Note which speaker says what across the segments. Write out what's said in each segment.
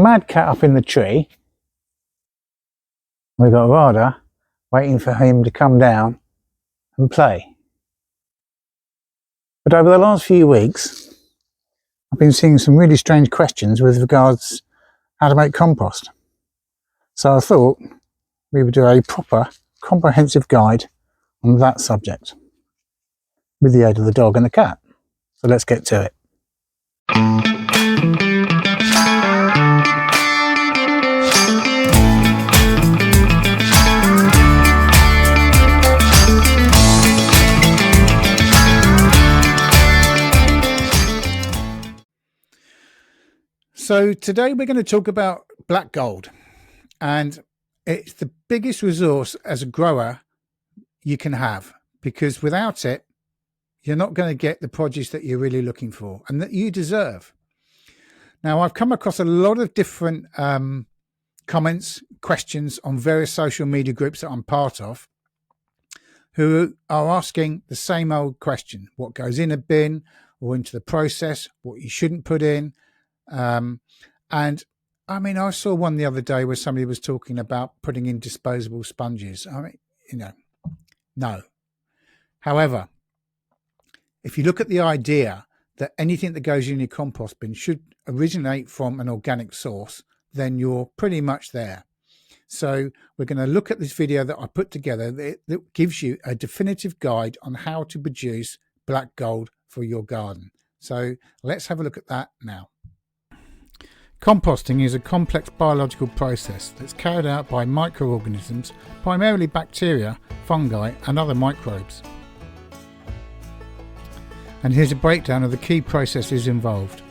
Speaker 1: mad cat up in the tree. We've got Rada waiting for him to come down and play. But over the last few weeks, I've been seeing some really strange questions with regards how to make compost. So I thought we would do a proper, comprehensive guide on that subject with the aid of the dog and the cat. So let's get to it. So today we're going to talk about black gold, and it's the biggest resource as a grower you can have, because without it you're not going to get the produce that you're really looking for and that you deserve. Now, I've come across a lot of different comments, questions on various social media groups that I'm part of, who are asking the same old question: what goes in a bin or into the process, what you shouldn't put in. And I mean, I saw one the other day where somebody was talking about putting in disposable sponges. I mean, no. However, if you look at the idea that anything that goes in your compost bin should originate from an organic source, then you're pretty much there. So we're going to look at this video that I put together that gives you a definitive guide on how to produce black gold for your garden. So let's have a look at that now. Composting is a complex biological process that's carried out by microorganisms, primarily bacteria, fungi and other microbes. And here's a breakdown of the key processes involved.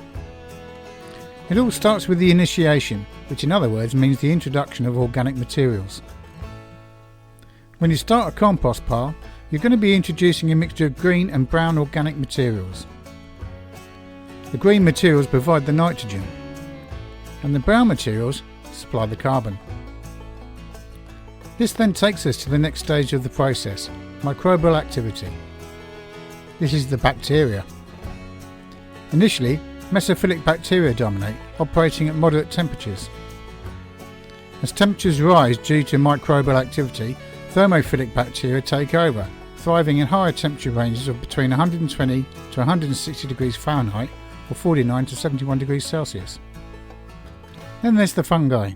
Speaker 1: It all starts with the initiation, which in other words means the introduction of organic materials. When you start a compost pile, you're going to be introducing a mixture of green and brown organic materials. The green materials provide the nitrogen, and the brown materials supply the carbon. This then takes us to the next stage of the process, microbial activity. This is the bacteria. Initially, mesophilic bacteria dominate, operating at moderate temperatures. As temperatures rise due to microbial activity, thermophilic bacteria take over, thriving in higher temperature ranges of between 120 to 160 degrees Fahrenheit or 49 to 71 degrees Celsius. Then there's the fungi.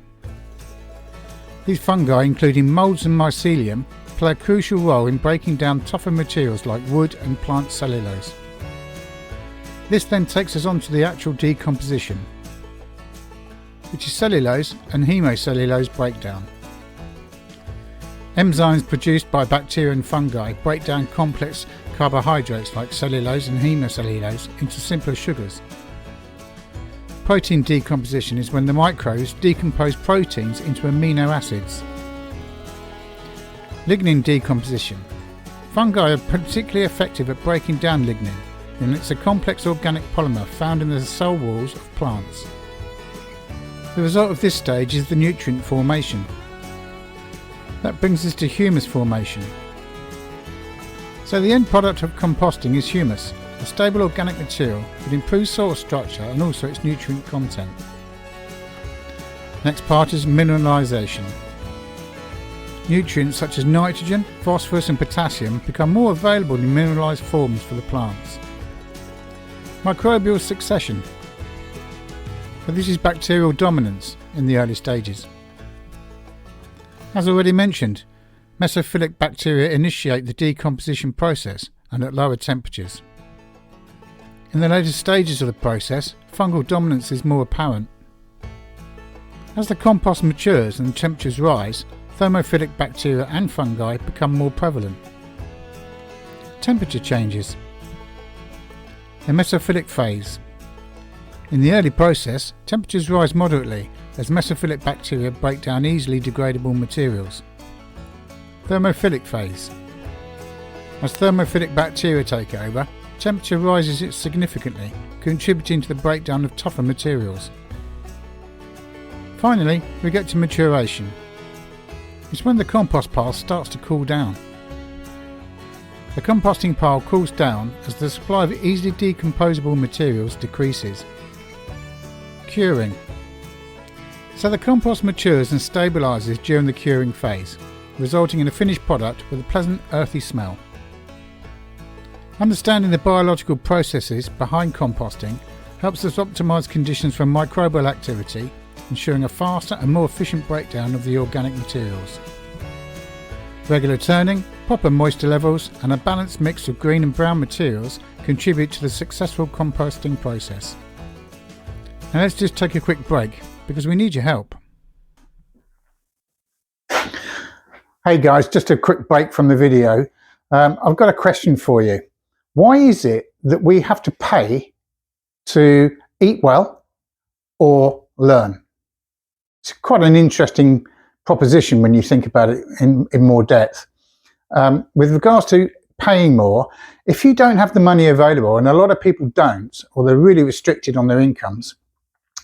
Speaker 1: These fungi, including moulds and mycelium, play a crucial role in breaking down tougher materials like wood and plant cellulose. This then takes us on to the actual decomposition, which is cellulose and hemocellulose breakdown. Enzymes produced by bacteria and fungi break down complex carbohydrates like cellulose and hemocellulose into simpler sugars. Protein decomposition is when the microbes decompose proteins into amino acids. Lignin decomposition. Fungi are particularly effective at breaking down lignin, and it's a complex organic polymer found in the cell walls of plants. The result of this stage is the nutrient formation. That brings us to humus formation. So the end product of composting is humus, a stable organic material that improves soil structure and also its nutrient content. Next part is mineralisation. Nutrients such as nitrogen, phosphorus and potassium become more available in mineralised forms for the plants. Microbial succession. So this is bacterial dominance in the early stages. As already mentioned, mesophilic bacteria initiate the decomposition process and at lower temperatures. In the later stages of the process, fungal dominance is more apparent. As the compost matures and temperatures rise, thermophilic bacteria and fungi become more prevalent. Temperature changes. The mesophilic phase. In the early process, temperatures rise moderately as mesophilic bacteria break down easily degradable materials. Thermophilic phase. As thermophilic bacteria take over, temperature rises significantly, contributing to the breakdown of tougher materials. Finally, we get to maturation. It's when the compost pile starts to cool down. The composting pile cools down as the supply of easily decomposable materials decreases. Curing. So the compost matures and stabilises during the curing phase, resulting in a finished product with a pleasant earthy smell. Understanding the biological processes behind composting helps us optimise conditions for microbial activity, ensuring a faster and more efficient breakdown of the organic materials. Regular turning, proper moisture levels and a balanced mix of green and brown materials contribute to the successful composting process. Now let's just take a quick break because we need your help. Hey guys, just a quick break from the video. I've got a question for you. Why is it that we have to pay to eat well or learn? It's quite an interesting proposition when you think about it in more depth. With regards to paying more, if you don't have the money available, and a lot of people don't, or they're really restricted on their incomes,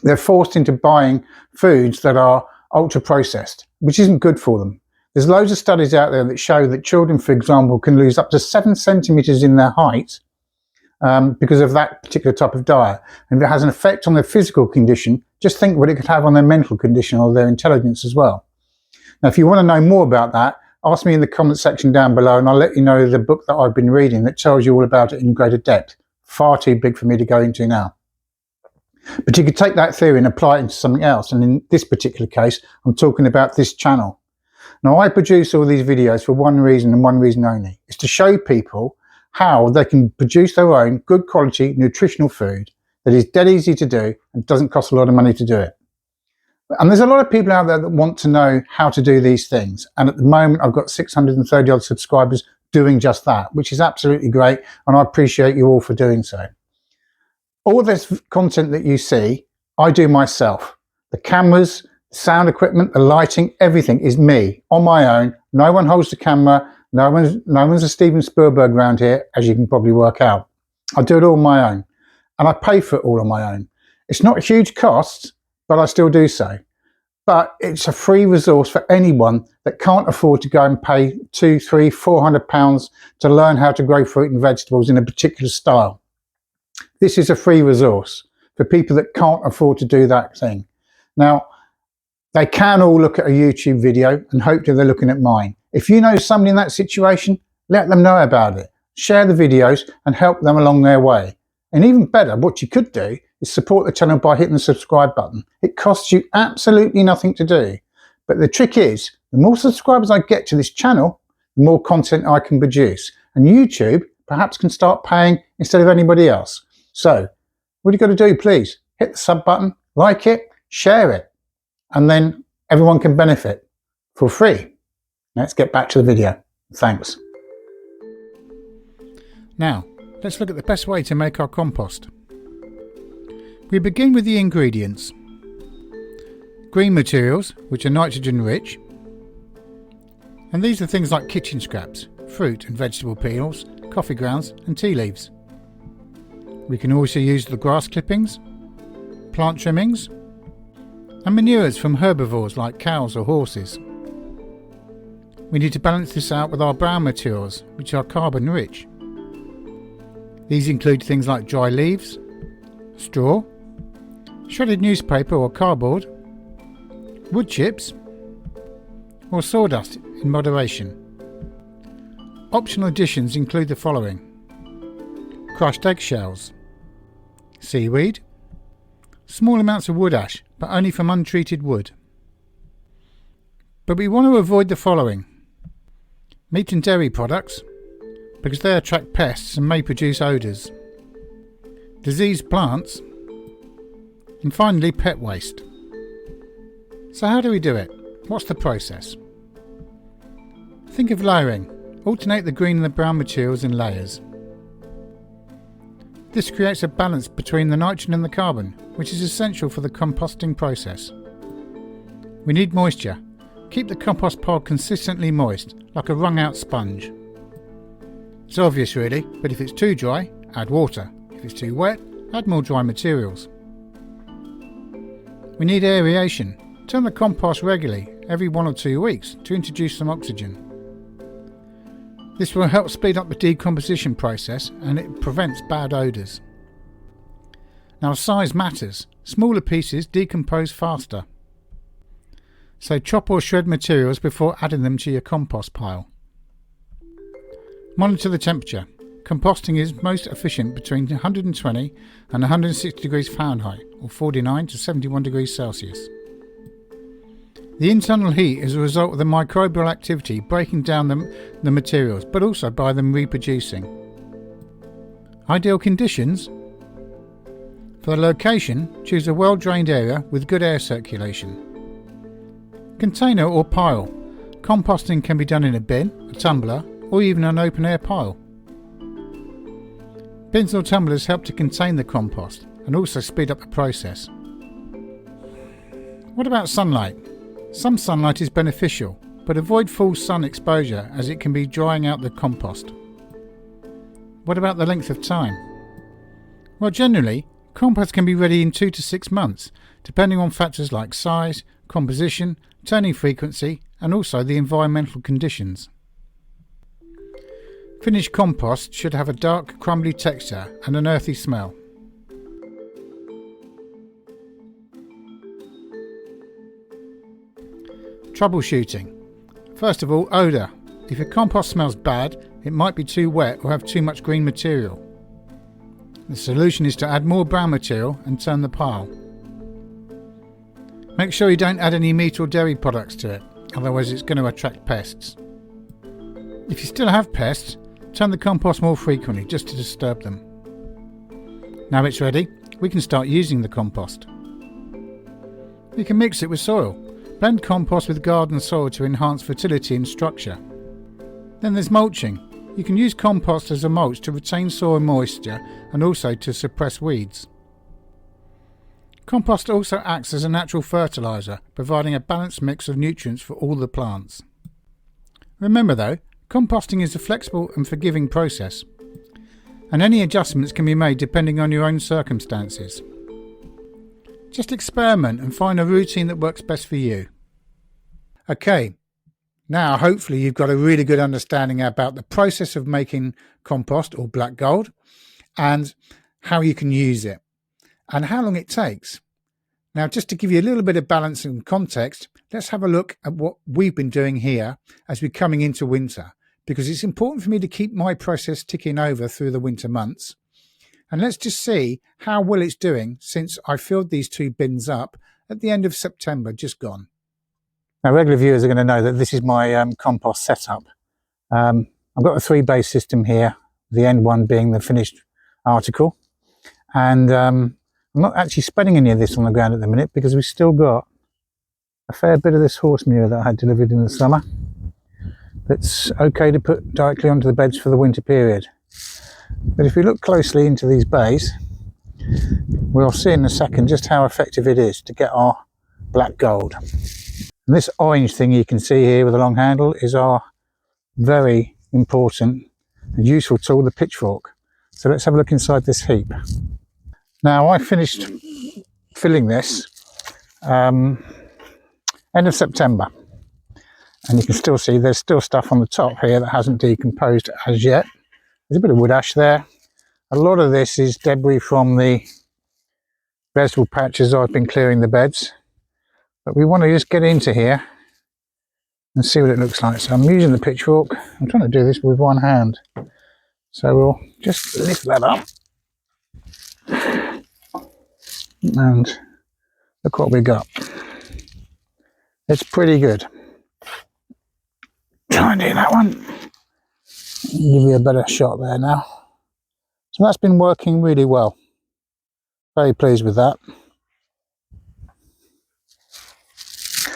Speaker 1: they're forced into buying foods that are ultra processed, which isn't good for them. There's loads of studies out there that show that children, for example, can lose up to 7 centimeters in their height because of that particular type of diet. And if it has an effect on their physical condition, just think what it could have on their mental condition or their intelligence as well. Now, if you want to know more about that, ask me in the comment section down below and I'll let you know the book that I've been reading that tells you all about it in greater depth. Far too big for me to go into now. But you could take that theory and apply it into something else. And in this particular case, I'm talking about this channel. Now, I produce all these videos for one reason and one reason only. It's to show people how they can produce their own good quality nutritional food that is dead easy to do and doesn't cost a lot of money to do it. And there's a lot of people out there that want to know how to do these things. And at the moment, I've got 630 odd subscribers doing just that, which is absolutely great. And I appreciate you all for doing so. All this content that you see, I do myself. The cameras, the sound equipment, the lighting, everything is me on my own. No one holds the camera. No one's a Steven Spielberg around here, as you can probably work out. I do it all on my own. And I pay for it all on my own. It's not a huge cost, but I still do so. But it's a free resource for anyone that can't afford to go and pay £200, £300, £400 to learn how to grow fruit and vegetables in a particular style. This is a free resource for people that can't afford to do that thing. Now, they can all look at a YouTube video and hopefully they're looking at mine. If you know somebody in that situation, let them know about it. Share the videos and help them along their way. And even better, what you could do is support the channel by hitting the subscribe button. It costs you absolutely nothing to do. But the trick is, the more subscribers I get to this channel, the more content I can produce. And YouTube perhaps can start paying instead of anybody else. So what you got to do, please, hit the sub button, like it, share it, and then everyone can benefit for free. Let's get back to the video. Thanks. Now, let's look at the best way to make our compost. We begin with the ingredients. Green materials, which are nitrogen rich. And these are things like kitchen scraps, fruit and vegetable peels, coffee grounds and tea leaves. We can also use the grass clippings, plant trimmings, and manures from herbivores like cows or horses. We need to balance this out with our brown materials, which are carbon rich. These include things like dry leaves, straw, shredded newspaper or cardboard, wood chips, or sawdust in moderation. Optional additions include the following: crushed eggshells, seaweed, small amounts of wood ash, but only from untreated wood. But we want to avoid the following: meat and dairy products, because they attract pests and may produce odours, diseased plants, and finally pet waste. So how do we do it? What's the process? Think of layering. Alternate the green and the brown materials in layers. This creates a balance between the nitrogen and the carbon, which is essential for the composting process. We need moisture. Keep the compost pile consistently moist, like a wrung out sponge. It's obvious really, but if it's too dry, add water. If it's too wet, add more dry materials. We need aeration. Turn the compost regularly, every 1 or 2 weeks, to introduce some oxygen. This will help speed up the decomposition process and it prevents bad odours. Now size matters. Smaller pieces decompose faster. So chop or shred materials before adding them to your compost pile. Monitor the temperature. Composting is most efficient between 120 and 160 degrees Fahrenheit or 49 to 71 degrees Celsius. The internal heat is a result of the microbial activity breaking down the materials, but also by them reproducing. Ideal conditions. For the location, choose a well-drained area with good air circulation. Container or pile. Composting can be done in a bin, a tumbler, or even an open air pile. Bins or tumblers help to contain the compost and also speed up the process. What about sunlight? Some sunlight is beneficial, but avoid full sun exposure as it can be drying out the compost. What about the length of time? Well, generally, compost can be ready in 2 to 6 months, depending on factors like size, composition, turning frequency, and also the environmental conditions. Finished compost should have a dark, crumbly texture and an earthy smell. Troubleshooting. First of all, odour. If your compost smells bad, it might be too wet or have too much green material. The solution is to add more brown material and turn the pile. Make sure you don't add any meat or dairy products to it, otherwise it's going to attract pests. If you still have pests, turn the compost more frequently just to disturb them. Now it's ready, we can start using the compost. You can mix it with soil. Blend compost with garden soil to enhance fertility and structure. Then there's mulching. You can use compost as a mulch to retain soil moisture and also to suppress weeds. Compost also acts as a natural fertiliser, providing a balanced mix of nutrients for all the plants. Remember though, composting is a flexible and forgiving process, and any adjustments can be made depending on your own circumstances. Just experiment and find a routine that works best for you. Okay, now hopefully you've got a really good understanding about the process of making compost or black gold and how you can use it and how long it takes. Now, just to give you a little bit of balance and context, let's have a look at what we've been doing here as we're coming into winter, because it's important for me to keep my process ticking over through the winter months. And let's just see how well it's doing since I filled these 2 bins up at the end of September, just gone. Now, regular viewers are going to know that this is my compost setup. I've got a 3-bay system here, the end one being the finished article. And I'm not actually spreading any of this on the ground at the minute because we've still got a fair bit of this horse manure that I had delivered in the summer. That's okay to put directly onto the beds for the winter period. But if we look closely into these bays, we'll see in a second just how effective it is to get our black gold. And this orange thing you can see here with a long handle is our very important and useful tool, the pitchfork. So let's have a look inside this heap. Now, I finished filling this end of September, and you can still see there's still stuff on the top here that hasn't decomposed as yet. There's a bit of wood ash there. A lot of this is debris from the vegetable patches I've been clearing the beds, but we want to just get into here and see what it looks like. So I'm using the pitchfork. I'm trying to do this with one hand, so we'll just lift that up and look what we got. It's pretty good. Try and do that one. Give you a better shot there now. So that's been working really well. Very pleased with that.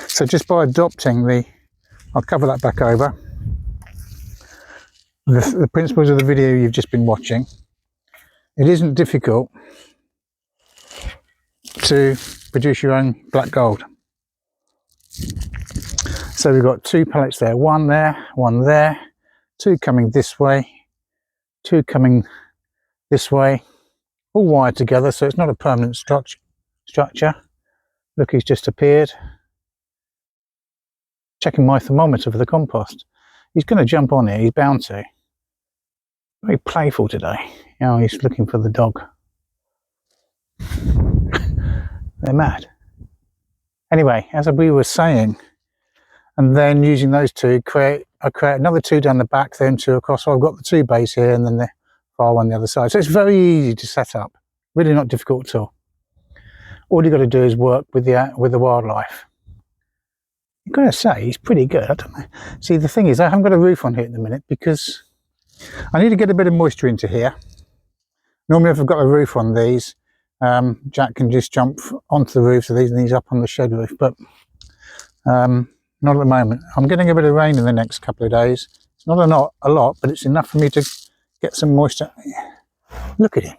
Speaker 1: So just by adopting I'll cover that back over. The principles of the video you've just been watching. It isn't difficult to produce your own black gold. So we've got 2 pellets there, one there, 2 coming this way, 2 coming this way, all wired together, so it's not a permanent structure. Look, he's just appeared. Checking my thermometer for the compost. He's going to jump on here, he's bound to. Very playful today. Oh, he's looking for the dog. They're mad. Anyway, as we were saying, and then using those two, I create another two down the back, then two across. So I've got the two bays here and then the file on the other side. So it's very easy to set up, really not difficult at all. All you've got to do is work with the wildlife. I've got to say, he's pretty good. I don't know. See, the thing is, I haven't got a roof on here at the minute because I need to get a bit of moisture into here. Normally, if I've got a roof on these, Jack can just jump onto the roofs of these and he's up on the shed roof, but not at the moment. I'm getting a bit of rain in the next couple of days. It's not a lot, but it's enough for me to get some moisture. Look at him.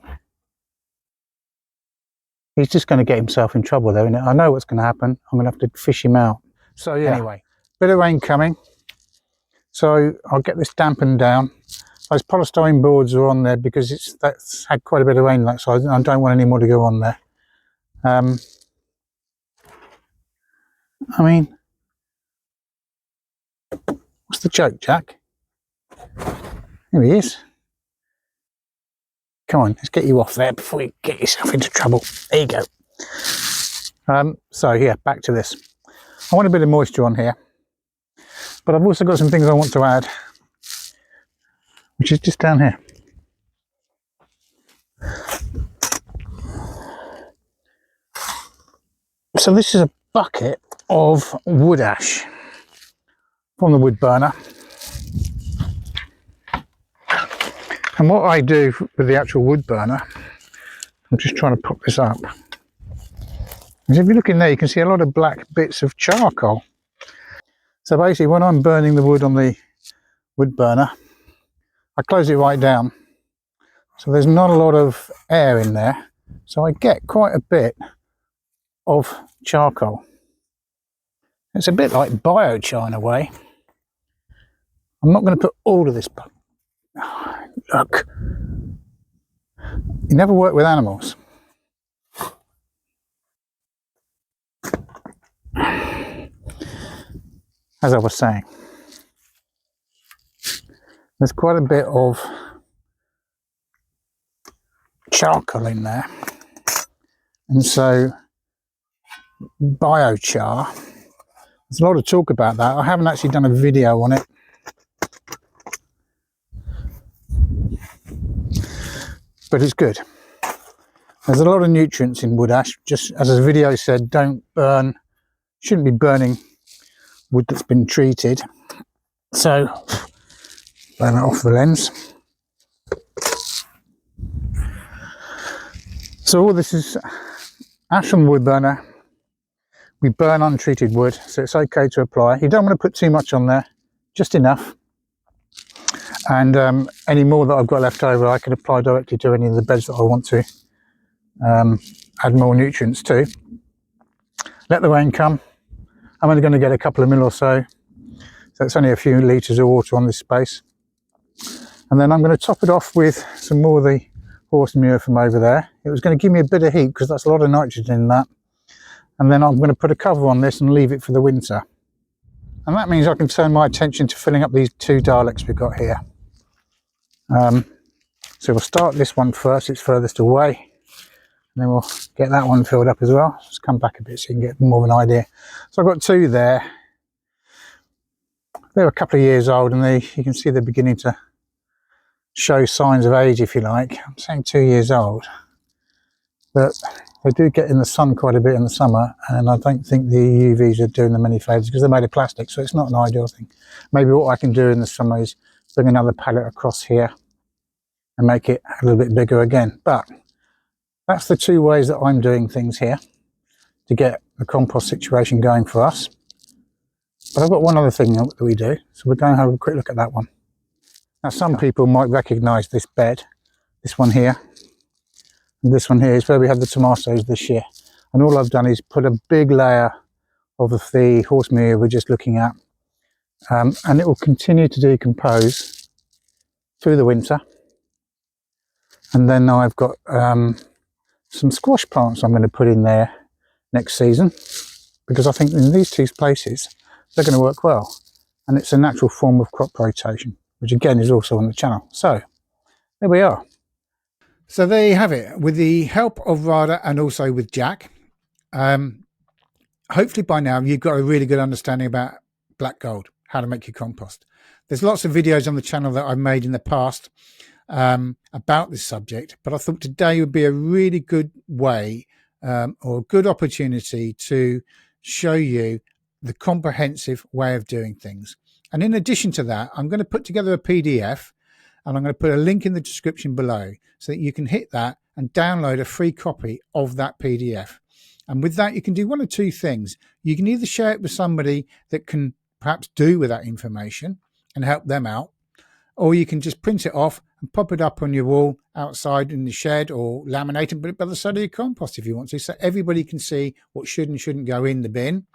Speaker 1: He's just going to get himself in trouble there, isn't it? I know what's going to happen. I'm going to have to fish him out. So yeah, anyway, bit of rain coming. So I'll get this dampened down. Those polystyrene boards are on there because that's had quite a bit of rain on that side. I don't want any more to go on there. I mean, what's the joke, Jack? Here he is. Come on, let's get you off there before you get yourself into trouble. There you go. So yeah, back to this. I want a bit of moisture on here, but I've also got some things I want to add, which is just down here. So this is a bucket of wood ash from the wood burner. And what I do with the actual wood burner, I'm just trying to pop this up, is if you look in there, you can see a lot of black bits of charcoal. So basically, when I'm burning the wood on the wood burner, I close it right down. So there's not a lot of air in there. So I get quite a bit of charcoal. It's a bit like biochar in a way. I'm not going to put all of this, but look, you never work with animals. As I was saying, there's quite a bit of charcoal in there, and so biochar, there's a lot of talk about that. I haven't actually done a video on it, but it's good. There's a lot of nutrients in wood ash. Just as the video said, don't burn, shouldn't be burning wood that's been treated. So burn it off the lens. So all this is ash from the wood burner. We burn untreated wood, so it's okay to apply. You don't want to put too much on there, just enough. And any more that I've got left over, I can apply directly to any of the beds that I want to add more nutrients to. Let the rain come. I'm only going to get a couple of mil or so it's only a few litres of water on this space. And then I'm going to top it off with some more of the horse manure from over there. It was going to give me a bit of heat because that's a lot of nitrogen in that. And then I'm going to put a cover on this and leave it for the winter. And that means I can turn my attention to filling up these two dialects we've got here. So we'll start this one first, it's furthest away. And then we'll get that one filled up as well. Just come back a bit so you can get more of an idea. So I've got two there. They're a couple of years old and you can see they're beginning to show signs of age, if you like. I'm saying 2 years old. But they do get in the sun quite a bit in the summer, and I don't think the UVs are doing them any favours because they're made of plastic, so it's not an ideal thing. Maybe what I can do in the summer is bring another pallet across here and make it a little bit bigger again. But that's the two ways that I'm doing things here to get the compost situation going for us. But I've got one other thing that we do, so we're going to have a quick look at that one. Now some people might recognise this bed, this one here. And this one here is where we had the tomatoes this year. And all I've done is put a big layer of the horse manure we're just looking at. And it will continue to decompose through the winter. And then I've got some squash plants I'm going to put in there next season, because I think in these two places they're going to work well. And it's a natural form of crop rotation, which again is also on the channel. So there we are. So there you have it, with the help of Rada and also with Jack. Hopefully by now you've got a really good understanding about black gold, how to make your compost. There's lots of videos on the channel that I've made in the past about this subject, but I thought today would be a really good way or a good opportunity to show you the comprehensive way of doing things. And in addition to that, I'm going to put together a PDF, and I'm going to put a link in the description below so that you can hit that and download a free copy of that PDF. And with that, you can do one of two things. You can either share it with somebody that can perhaps do with that information and help them out, or you can just print it off and pop it up on your wall outside in the shed, or laminate and put it by the side of your compost if you want to, so everybody can see what should and shouldn't go in the bin.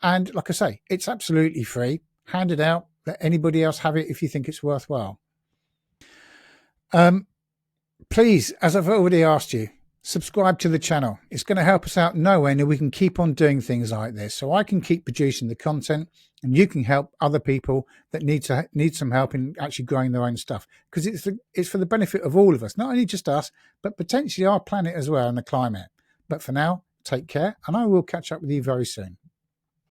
Speaker 1: And like I say, it's absolutely free. Hand it out. Let anybody else have it if you think it's worthwhile. Please, as I've already asked you, subscribe to the channel. It's going to help us out nowhere, and we can keep on doing things like this, so I can keep producing the content, and you can help other people that need some help in actually growing their own stuff, because it's for the benefit of all of us, not only just us, but potentially our planet as well and the climate. But for now, take care, and I will catch up with you very soon.